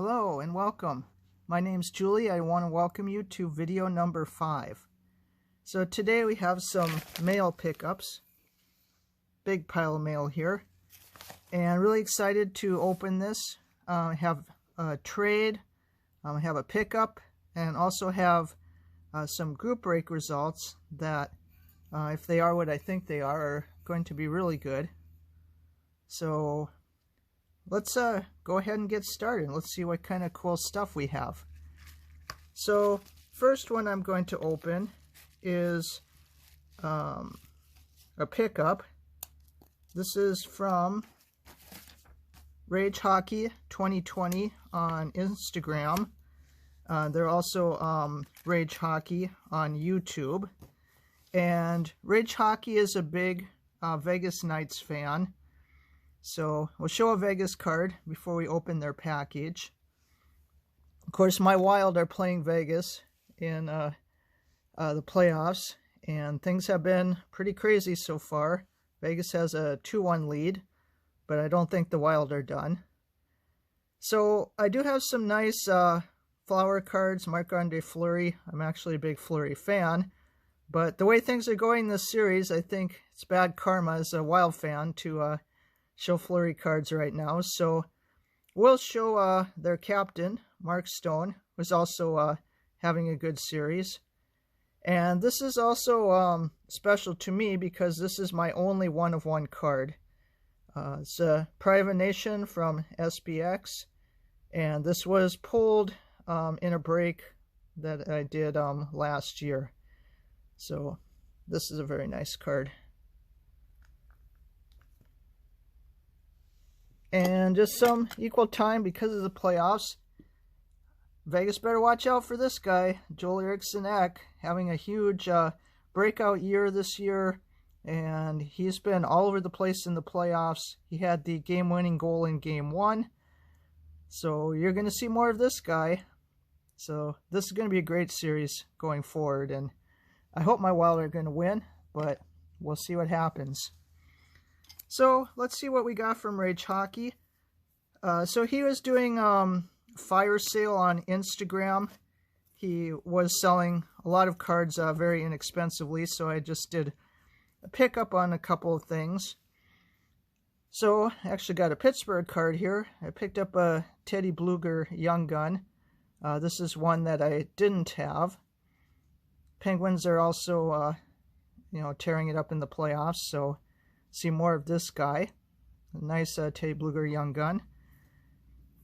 Hello and welcome. My name's Julie. I want to welcome you to video number 5. So today we have some mail pickups. Big pile of mail here. And really excited to open this. I have a trade, I have a pickup, and also have some group break results that, if they are what I think they are going to be really good. So let's go ahead and get started. Let's see what kind of cool stuff we have. So first one I'm going to open is a pickup. This is from Rage Hockey 2020 on Instagram. They're also Rage Hockey on YouTube. And Rage Hockey is a big Vegas Knights fan. So we'll show a Vegas card before we open their package. Of course, my Wild are playing Vegas in the playoffs, and things have been pretty crazy so far. Vegas has a 2-1 lead, but I don't think the Wild are done. So I do have some nice flower cards, Marc-Andre Fleury. I'm actually a big Fleury fan, but the way things are going this series, I think it's bad karma as a Wild fan to show Fleury cards right now. So we'll show their captain, Mark Stone, who's also having a good series. And this is also special to me because this is my only 1-of-1 card. It's a Private Nation from SPX, and this was pulled in a break that I did last year. So this is a very nice card. And just some equal time because of the playoffs. Vegas better watch out for this guy, Joel Eriksson Ek, having a huge breakout year this year. And he's been all over the place in the playoffs. He had the game-winning goal in Game 1. So you're going to see more of this guy. So this is going to be a great series going forward. And I hope my Wild are going to win, but we'll see what happens. So let's see what we got from Rage Hockey. So he was doing fire sale on Instagram. He was selling a lot of cards very inexpensively, so I just did a pickup on a couple of things. So I actually got a Pittsburgh card here. I picked up a Teddy Blueger Young Gun. This is one that I didn't have. Penguins are also, tearing it up in the playoffs, so see more of this guy. A nice Teddy Blueger Young Gun.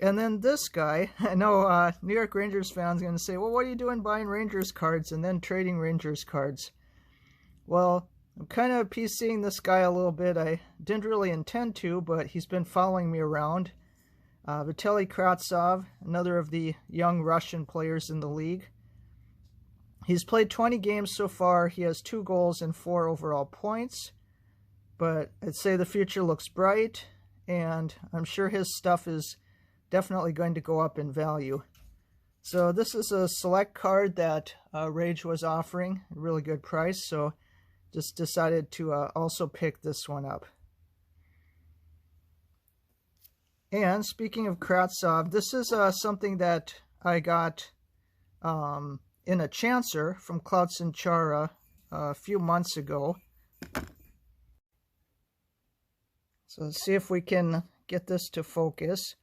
And then this guy, I know New York Rangers fans are going to say, well, what are you doing buying Rangers cards and then trading Rangers cards? Well, I'm kind of PCing this guy a little bit. I didn't really intend to, but he's been following me around. Vitaly Kravtsov, another of the young Russian players in the league. He's played 20 games so far. He has 2 goals and 4 overall points. But I'd say the future looks bright, and I'm sure his stuff is definitely going to go up in value. So this is a select card that Rage was offering, a really good price, so just decided to also pick this one up. And speaking of Kravtsov, this is something that I got in a chancer from Cloudson Chara a few months ago. So let's see if we can get this to focus.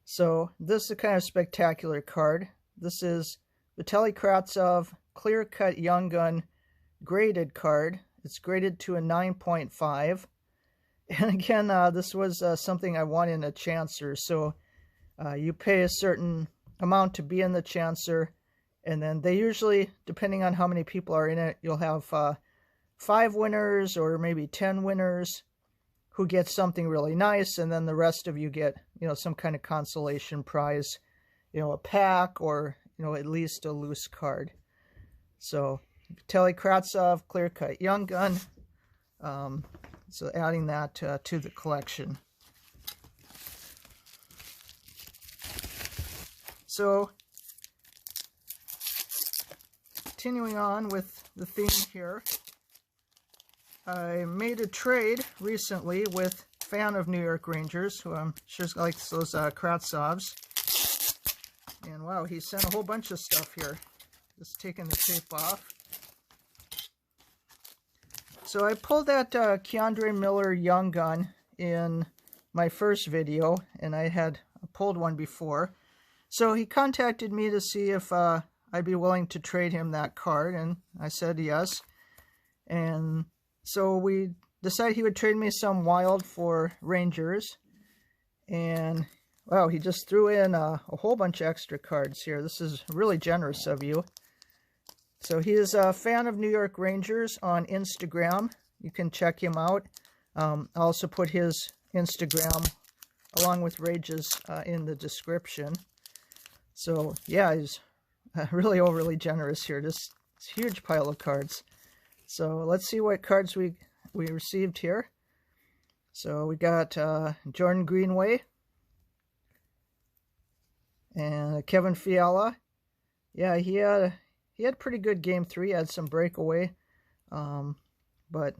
So this is a kind of spectacular card. This is Vitaly Kravtsov Clearcut Young Gun graded card. It's graded to a 9.5. And again, this was something I won in a chancer. So you pay a certain amount to be in the chancer. And then they usually, depending on how many people are in it, you'll have 5 winners or maybe 10 winners who get something really nice, and then the rest of you get, some kind of consolation prize, a pack or, at least a loose card. So, Vitaly Kravtsov, Clearcut Young Gun. So adding that to the collection. So, continuing on with the theme here. I made a trade recently with a fan of New York Rangers, who I'm sure likes those Kravtsovs. And wow, he sent a whole bunch of stuff here. Just taking the tape off. So I pulled that Keandre Miller Young gun in my first video, and I had pulled one before. So he contacted me to see if I'd be willing to trade him that card, and I said yes. And so we decided he would trade me some Wild for Rangers. And wow, he just threw in a whole bunch of extra cards here. This is really generous of you. So he is a fan of New York Rangers on Instagram. You can check him out. I'll also put his Instagram along with Rage's in the description. So yeah, he's really overly generous here. Just this huge pile of cards. So let's see what cards we received here. So we got Jordan Greenway and Kevin Fiala. Yeah, he had pretty good game 3. Had some breakaway, but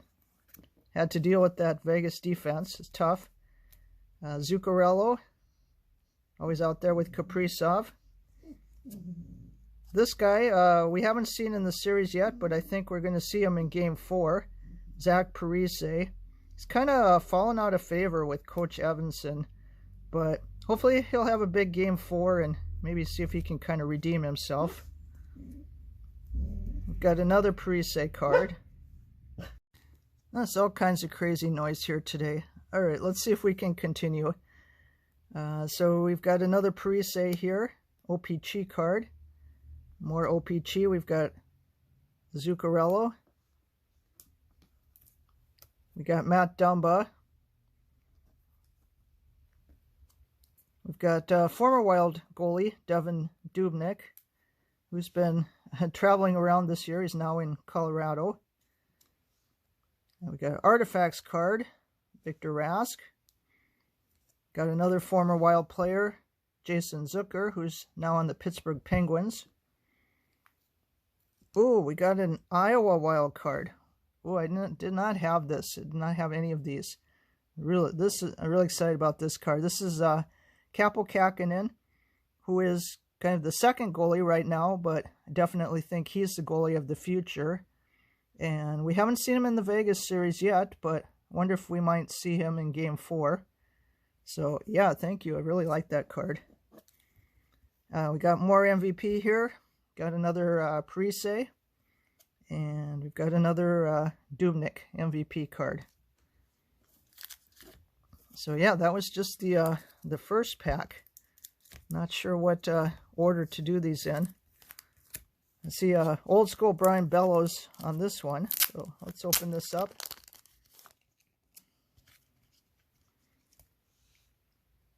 had to deal with that Vegas defense. It's tough. Zuccarello, always out there with Kaprizov. This guy we haven't seen in the series yet, but I think we're going to see him in Game 4. Zach Parise. He's kind of fallen out of favor with Coach Evanson, but hopefully he'll have a big Game 4 and maybe see if he can kind of redeem himself. We've got another Parise card. That's all kinds of crazy noise here today. All right, let's see if we can continue. So we've got another Parise here, OPC card. More OPC. We've got Zuccarello. We got Matt Dumba. We've got former Wild goalie Devin Dubnyk, who's been traveling around this year. He's now in Colorado. And we got Artifacts card, Victor Rask. Got another former Wild player, Jason Zucker, who's now on the Pittsburgh Penguins. Ooh, we got an Iowa Wild card. Ooh, I did not have this. I did not have any of these. I'm really excited about this card. This is Kaapo Kähkönen, who is kind of the second goalie right now, but I definitely think he's the goalie of the future. And we haven't seen him in the Vegas series yet, but I wonder if we might see him in Game 4. So, yeah, thank you. I really like that card. We got more MVP here. Got another Parise. And we've got another Dubnyk MVP card. So yeah, that was just the first pack. Not sure what order to do these in. I see old school Brian Bellows on this one. So let's open this up.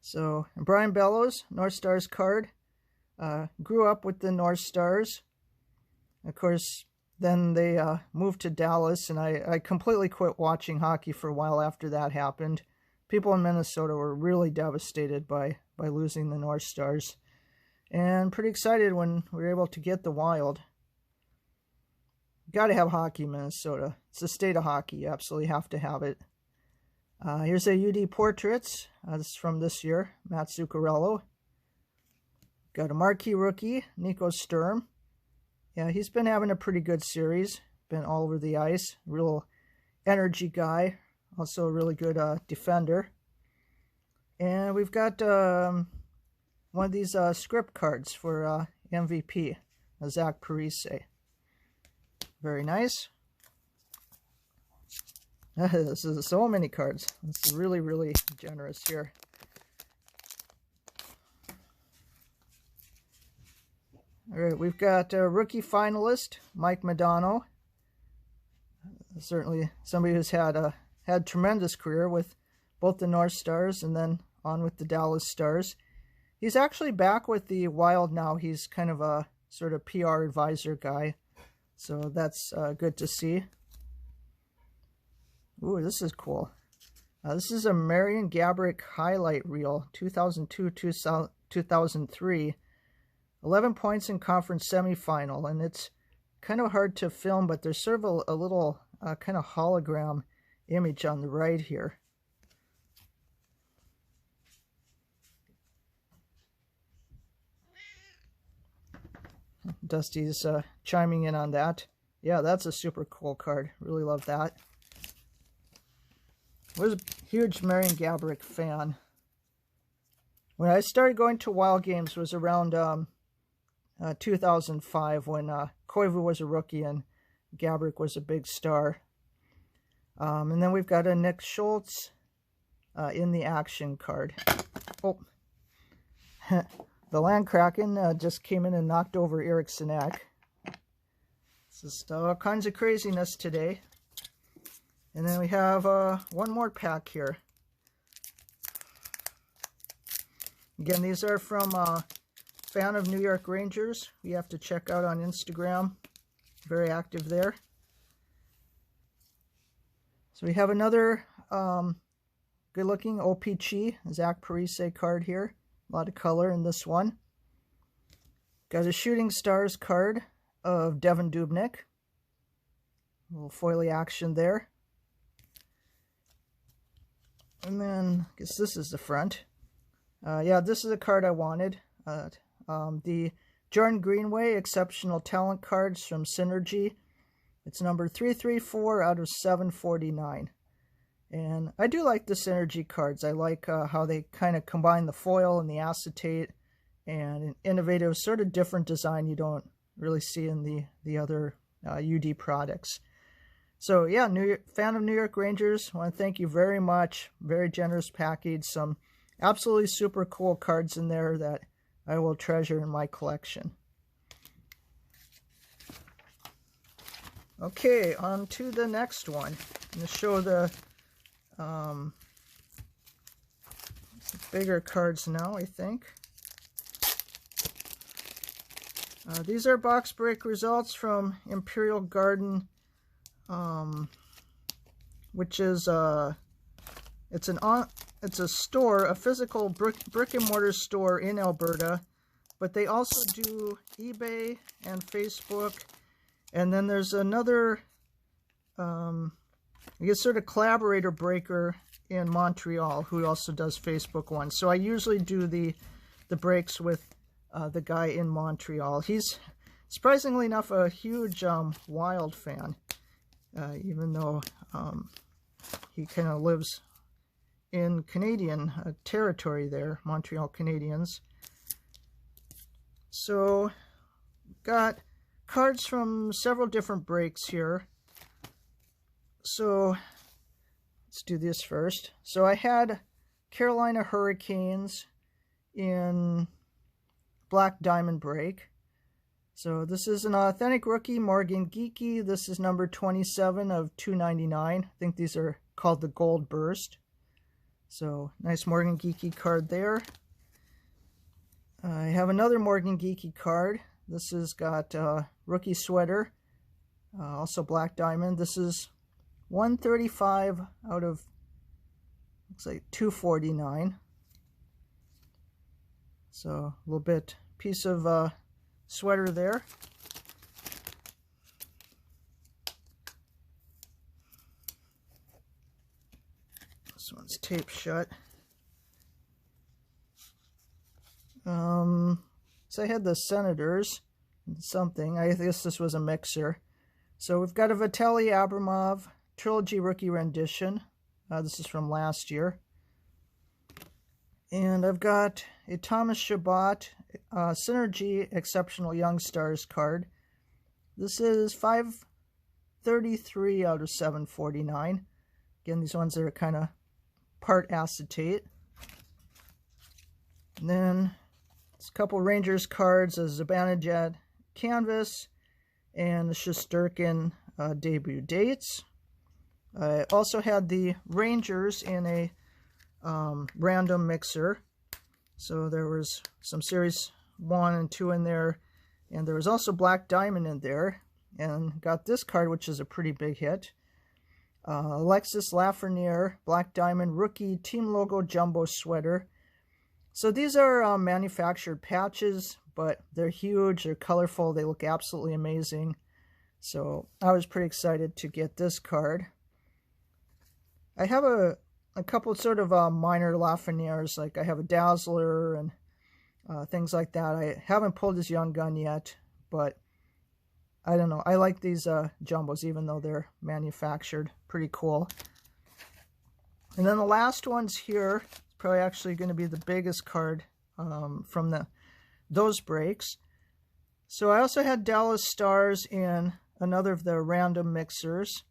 So Brian Bellows, North Stars card. Grew up with the North Stars. Of course, then they moved to Dallas, and I completely quit watching hockey for a while after that happened. People in Minnesota were really devastated by losing the North Stars. And pretty excited when we were able to get the Wild. Got to have hockey in Minnesota. It's the state of hockey. You absolutely have to have it. Here's a UD Portraits. This is from this year. Matt Zuccarello. Got a marquee rookie, Nico Sturm. Yeah, he's been having a pretty good series. Been all over the ice. Real energy guy. Also a really good defender. And we've got one of these script cards for MVP, Zach Parise. Very nice. This is so many cards. It's really, really generous here. All right, we've got a rookie finalist, Mike Modano. Certainly somebody who's had tremendous career with both the North Stars and then on with the Dallas Stars. He's actually back with the Wild now. He's kind of a sort of PR advisor guy. So that's good to see. Ooh, this is cool. This is a Marian Gaborik highlight reel, 2002-2003. 11 points in conference semifinal, and it's kind of hard to film, but there's sort of a little kind of hologram image on the right here. Dusty's chiming in on that. Yeah, that's a super cool card. Really love that. I was a huge Marion Gaborik fan. When I started going to Wild Games was around 2005 when Koivu was a rookie and Gaborik was a big star. And then we've got a Nick Schultz in the action card. Oh, the Land Kraken just came in and knocked over Eric Sinek. It's just all kinds of craziness today. And then we have one more pack here. Again, these are from Fan of New York Rangers. We have to check out on Instagram. Very active there. So we have another good-looking OPC Zach Parise card here. A lot of color in this one. Got a Shooting Stars card of Devin Dubnyk. A little foily action there. And then, I guess this is the front. Yeah, this is a card I wanted. The Jordan Greenway Exceptional Talent cards from Synergy. It's number 334 out of 749. And I do like the Synergy cards. I like how they kind of combine the foil and the acetate and an innovative sort of different design you don't really see in the other UD products. So yeah, Fan of New York Rangers. I want to thank you very much. Very generous package. Some absolutely super cool cards in there that I will treasure in my collection. Okay, on to the next one. I'm going to show the bigger cards now, I think. These are box break results from Imperial Garden, which is it's a store, a physical brick and mortar store in Alberta, but they also do eBay and Facebook, and then there's another I guess sort of collaborator breaker in Montreal who also does Facebook ones. So I usually do the breaks with the guy in Montreal. He's surprisingly enough a huge Wild fan, even though he kind of lives in Canadian territory there, Montreal Canadiens. So, got cards from several different breaks here. So, let's do this first. So I had Carolina Hurricanes in Black Diamond break. So this is an authentic rookie, Morgan Geekie. This is number 27 of 299. I think these are called the Gold Burst. So nice Morgan Geekie card there. I have another Morgan Geekie card. This has got rookie sweater, also Black Diamond. This is 135 out of, looks like 249. So a little bit piece of sweater there. This one's taped shut. So I had the Senators and something. I guess this was a mixer. So we've got a Vitaly Abramov Trilogy Rookie Rendition. This is from last year. And I've got a Thomas Chabot Synergy Exceptional Young Stars card. This is 533 out of 749. Again, these ones are kind of part acetate. And then it's a couple Rangers cards, a Zibanejad canvas, and the Shesterkin debut dates. I also had the Rangers in a random mixer. So there was some Series 1 and 2 in there, and there was also Black Diamond in there, and got this card, which is a pretty big hit. Alexis Lafreniere Black Diamond Rookie Team Logo Jumbo Sweater. So these are manufactured patches, but they're huge, they're colorful, they look absolutely amazing. So I was pretty excited to get this card. I have a couple sort of minor Lafrenieres, like I have a Dazzler and things like that. I haven't pulled his Young Gun yet, but I don't know. I like these jumbos, even though they're manufactured. Pretty cool. And then the last one's here. It's probably actually going to be the biggest card from those breaks. So I also had Dallas Stars in another of the random mixers,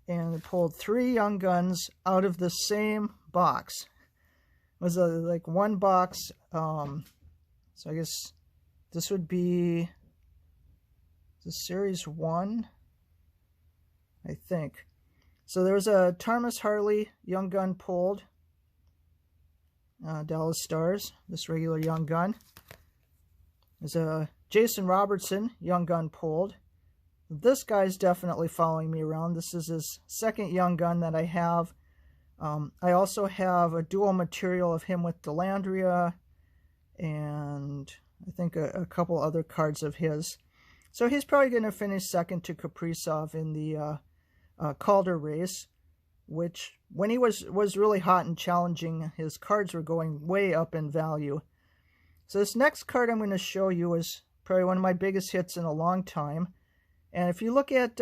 and I pulled 3 Young Guns out of the same box. It was like one box. So I guess this would be the Series 1, I think. So there was a Thomas Harley Young Gun pulled. Dallas Stars, this regular Young Gun. There's a Jason Robertson Young Gun pulled. This guy's definitely following me around. This is his second Young Gun that I have. I also have a dual material of him with Delandria, and I think a couple other cards of his. So he's probably going to finish second to Kaprizov in the Calder race, which when he was really hot and challenging, his cards were going way up in value. So this next card I'm going to show you is probably one of my biggest hits in a long time. And if you look at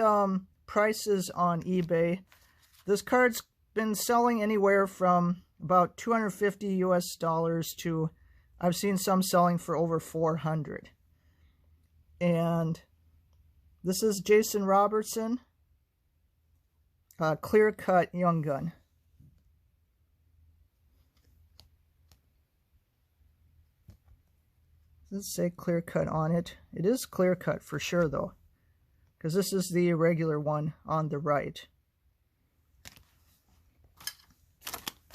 prices on eBay, this card's been selling anywhere from about $250 US to I've seen some selling for over $400. And this is Jason Robertson, Clearcut Young Gun. Does it say Clearcut on it? It is Clearcut for sure, though, because this is the regular one on the right.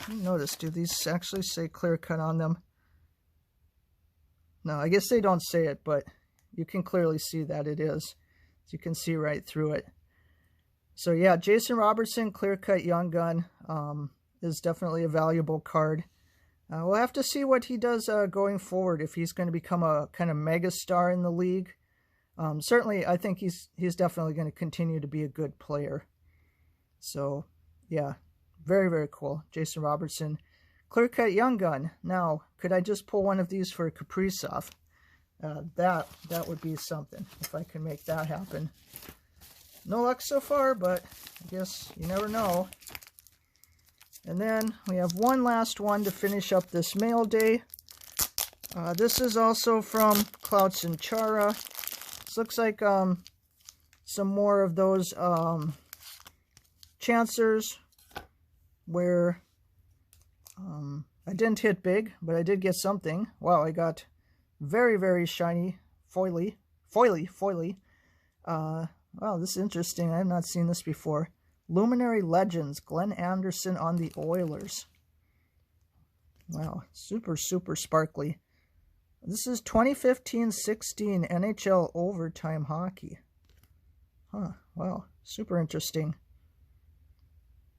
Notice, do these actually say Clearcut on them? No, I guess they don't say it, but you can clearly see that it is. So you can see right through it. So yeah, Jason Robertson, Clearcut Young Gun is definitely a valuable card. We'll have to see what he does going forward, if he's going to become a kind of mega star in the league. Certainly, I think he's definitely going to continue to be a good player. So yeah, very, very cool. Jason Robertson, Clearcut Young Gun. Now, could I just pull one of these for Kaprizov? That would be something, if I can make that happen. No luck so far, but I guess you never know. And then we have one last one to finish up this mail day. This is also from Cloud Sinchara. This looks like some more of those chancers where I didn't hit big, but I did get something. Wow, I got very, very shiny foily. Wow, this is interesting. I have not seen this before. Luminary Legends, Glenn Anderson on the Oilers. Wow, super, super sparkly. This is 2015-16 NHL Overtime Hockey. Huh, wow, super interesting.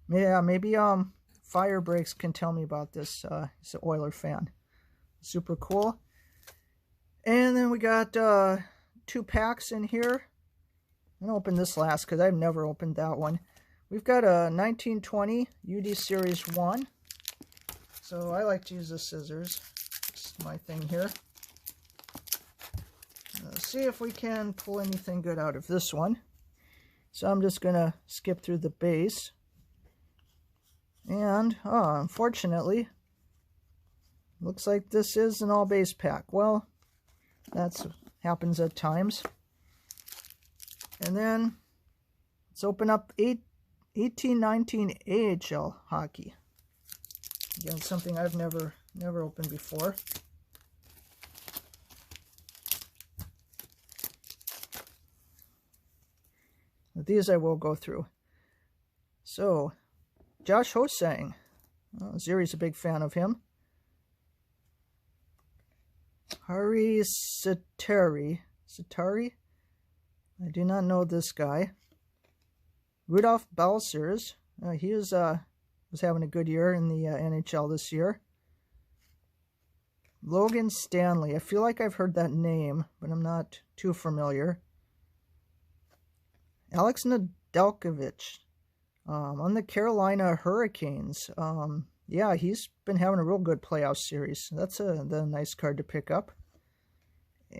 Yeah, maybe Fire Breaks can tell me about this. He's an Oiler fan. Super cool. And then we got 2 packs in here. I'm going to open this last because I've never opened that one. We've got a 1920 UD Series 1. So I like to use the scissors. It's my thing here. Let's see if we can pull anything good out of this one. So I'm just going to skip through the base. And, unfortunately, looks like this is an all-base pack. Well, that happens at times. And then, let's open up 18-19 AHL hockey. Again, something I've never opened before. But these I will go through. So, Josh Hosang. Ziri's a big fan of him. Hari Satari. I do not know this guy. Rudolph Balcers. He was having a good year in the NHL this year. Logan Stanley. I feel like I've heard that name, but I'm not too familiar. Alex Nedeljkovic. On the Carolina Hurricanes. Yeah, he's been having a real good playoff series. That's the nice card to pick up.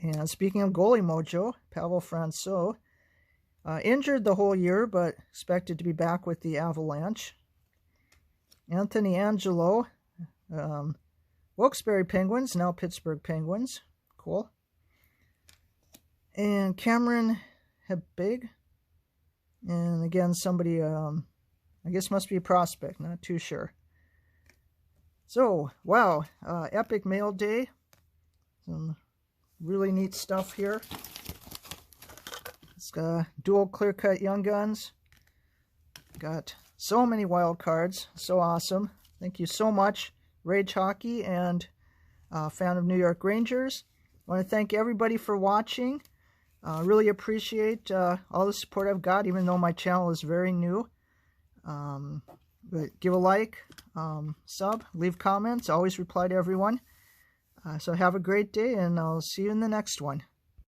And speaking of goalie mojo, Pavel Francouz, injured the whole year, but expected to be back with the Avalanche. Anthony Angelo, Wilkes-Barre Penguins, now Pittsburgh Penguins. Cool. And Cameron Hebig. And again, somebody, I guess must be a prospect, not too sure. So, wow, epic mail day. Some really neat stuff here. It's got dual Clearcut Young Guns. Got so many wild cards. So awesome. Thank you so much, Rage Hockey and fan of New York Rangers. I want to thank everybody for watching. Really appreciate all the support I've got, even though my channel is very new. But give a like, sub, leave comments. Always reply to everyone. So have a great day, and I'll see you in the next one.